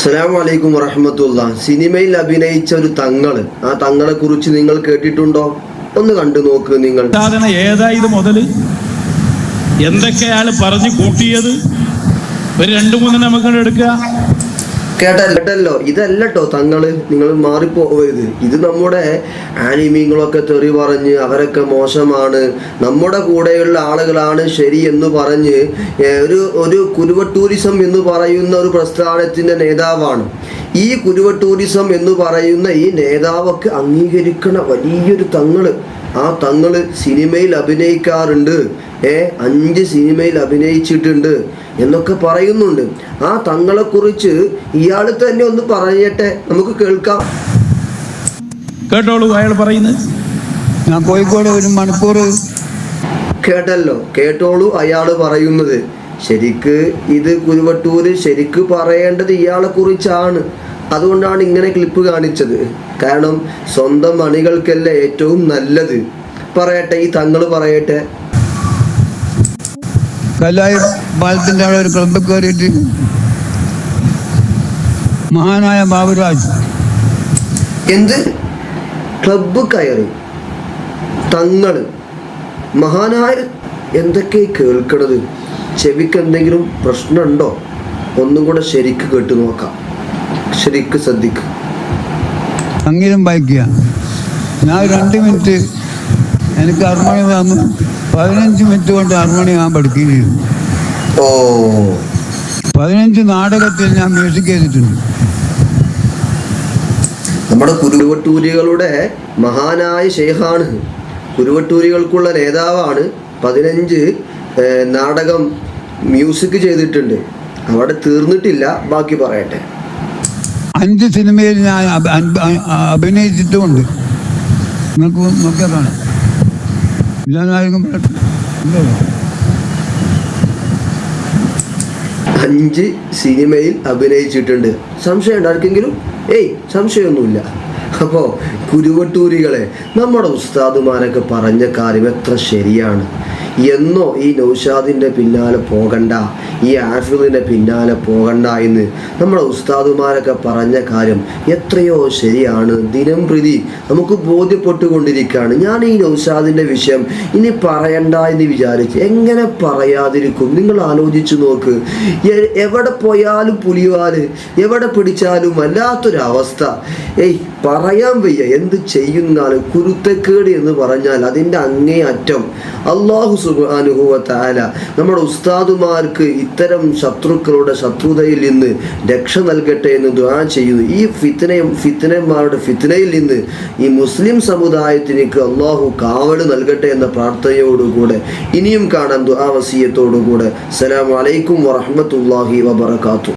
അസ്സലാമു അലൈക്കും വറഹ്മത്തുള്ളാഹി. സിനിമയിൽ അഭിനയിച്ച ഒരു തങ്ങള്, ആ തങ്ങളെ കുറിച്ച് നിങ്ങൾ കേട്ടിട്ടുണ്ടോ? ഒന്ന് കണ്ടു നോക്ക് നിങ്ങൾ. സാധന ഏതായത് മുതല് എന്തൊക്കെയാണ് പറഞ്ഞു കൂട്ടിയത് ഒരു 2-3 നമുക്ക് എടുക്കുക. കേട്ടല്ലോ, ഇതല്ലട്ടോ തങ്ങള്, നിങ്ങൾ മാറിപ്പോവരുത്. ഇത് നമ്മുടെ ആനിമീങ്ങളൊക്കെ തെറി പറഞ്ഞ് അവരൊക്കെ മോശമാണ്, നമ്മുടെ കൂടെയുള്ള ആളുകളാണ് ശരി എന്ന് പറഞ്ഞ് ഒരു കുരുവട്ടൂരിസം എന്ന് പറയുന്ന ഒരു പ്രസ്ഥാനത്തിന്റെ നേതാവാണ്. ഈ കുരുവട്ടൂരിസം എന്ന് പറയുന്ന ഈ നേതാവൊക്കെ അംഗീകരിക്കണ വലിയൊരു തങ്ങള്. ആ തങ്ങള് സിനിമയിൽ അഭിനയിക്കാറുണ്ട്, 5 സിനിമയിൽ അഭിനയിച്ചിട്ടുണ്ട് എന്നൊക്കെ പറയുന്നുണ്ട്. ആ തങ്ങളെ കുറിച്ച് ഇയാൾ തന്നെ ഒന്ന് പറയട്ടെ, നമുക്ക് കേൾക്കാം. കേട്ടോളൂ അയാൾ പറയുന്നത്. ഞാൻ കോഴിക്കോട് 1 മണിക്കൂർ. കേട്ടോളൂ അയാൾ പറയുന്നത്. ശരിക്ക് ഇത് കുരുവട്ടൂര് ശരിക്ക് പറയേണ്ടത് ഇയാളെ കുറിച്ചാണ്. അതുകൊണ്ടാണ് ഇങ്ങനെ ക്ലിപ്പ് കാണിച്ചത്. കാരണം സ്വന്തം അണികൾക്കല്ല ഏറ്റവും നല്ലത്. പറയട്ടെ, ഈ തങ്ങള് പറയട്ടെ. കല്ലായി പാലത്തിൻ്റെ അവിടെ ഒരു ക്ലബ് കയറിയിട്ട് മഹാനായ ബാബുരാജ് എന്ത് ക്ലബ് കയറി തങ്ങള് മഹാനായ എന്തൊക്കെ കേൾക്കണത്? ചെവിക്ക് എന്തെങ്കിലും പ്രശ്നമുണ്ടോ? ഒന്നും കൂടെ ശരിക്ക് കേട്ടു നോക്കാം, ശരിക്ക് ശ്രദ്ധിക്കുക. സംഗീതം വായിക്കുക. ഞാൻ 2 മിനിറ്റ് എനിക്ക് ഹാർമോണിയം തന്നു. 15 മിനിറ്റ് കൊണ്ട് ഹാർമോണിയം ഞാൻ പഠിക്കുകയും ചെയ്തു. 15 നാടകത്തിൽ ഞാൻ മ്യൂസിക് ചെയ്തിട്ടുണ്ട്. നമ്മുടെ കുരുവട്ടൂരികളുടെ മഹാനായ ഷെയ്ഖാണ്, കുരുവട്ടൂരികൾക്കുള്ള നേതാവാണ്. 15 നാടകം മ്യൂസിക് ചെയ്തിട്ടുണ്ട്. അവിടെ തീർന്നിട്ടില്ല, ബാക്കി പറയട്ടെ. 5 സിനിമയിൽ ഞാൻ അഭിനയിച്ചിട്ടുമുണ്ട്. നിങ്ങൾക്ക് നോക്കിയാൽ കാണാം. ഇല്ലാതായിരിക്കും 5 സിനിമയിൽ അഭിനയിച്ചിട്ടുണ്ട്. സംശയം ഉണ്ടാർക്കെങ്കിലും? സംശയമൊന്നുമില്ല. അപ്പോൾ കുരുവട്ടൂരികളെ, നമ്മുടെ ഉസ്താദുമാരൊക്കെ പറഞ്ഞ കാര്യം എത്ര ശരിയാണ്. എന്നോ ഈ നൗഷാദിൻ്റെ പിന്നാലെ പോകണ്ട, ഈ ആഫിദിൻ്റെ പിന്നാലെ പോകണ്ട എന്ന് നമ്മുടെ ഉസ്താദുമാരൊക്കെ പറഞ്ഞ കാര്യം എത്രയോ ശരിയാണ്. ദിനം പ്രതി നമുക്ക് ബോധ്യപ്പെട്ടുകൊണ്ടിരിക്കുകയാണ്. ഞാൻ ഈ നൗഷാദിൻ്റെ വിഷയം ഇനി പറയണ്ട എന്ന് വിചാരിച്ച് എങ്ങനെ പറയാതിരിക്കും? നിങ്ങൾ ആലോചിച്ച് നോക്ക്. എവിടെ പോയാലും പുലിവാല്, എവിടെ പിടിച്ചാലും വല്ലാത്തൊരവസ്ഥ. പറയാൻ വയ്യ, എന്ത് ചെയ്യുന്നാലും. കുരുത്തക്കേട് എന്ന് പറഞ്ഞാൽ അതിൻ്റെ അങ്ങേ അറ്റം. അല്ലാഹു സുബ്ഹാനഹു വ തആല നമ്മുടെ ഉസ്താദുമാർക്ക് ഇത്തരം ശത്രുക്കളുടെ ശത്രുതയിൽ നിന്ന് രക്ഷ നൽകട്ടെ എന്ന് ദുആ ചെയ്യുന്നു. ഈ ഫിത്നന്മാരുടെ ഫിത്നയിൽ നിന്ന് ഈ മുസ്ലിം സമുദായത്തിലേക്ക് അല്ലാഹു കാവല് നൽകട്ടെ എന്ന പ്രാർത്ഥനയോടുകൂടെ ഇനിയും കാണാം ദുആ വസിയത്തോടുകൂടെ. അസ്സലാമു അലൈക്കും വറഹ്മത്തുള്ളാഹി വബറകാതുഹു.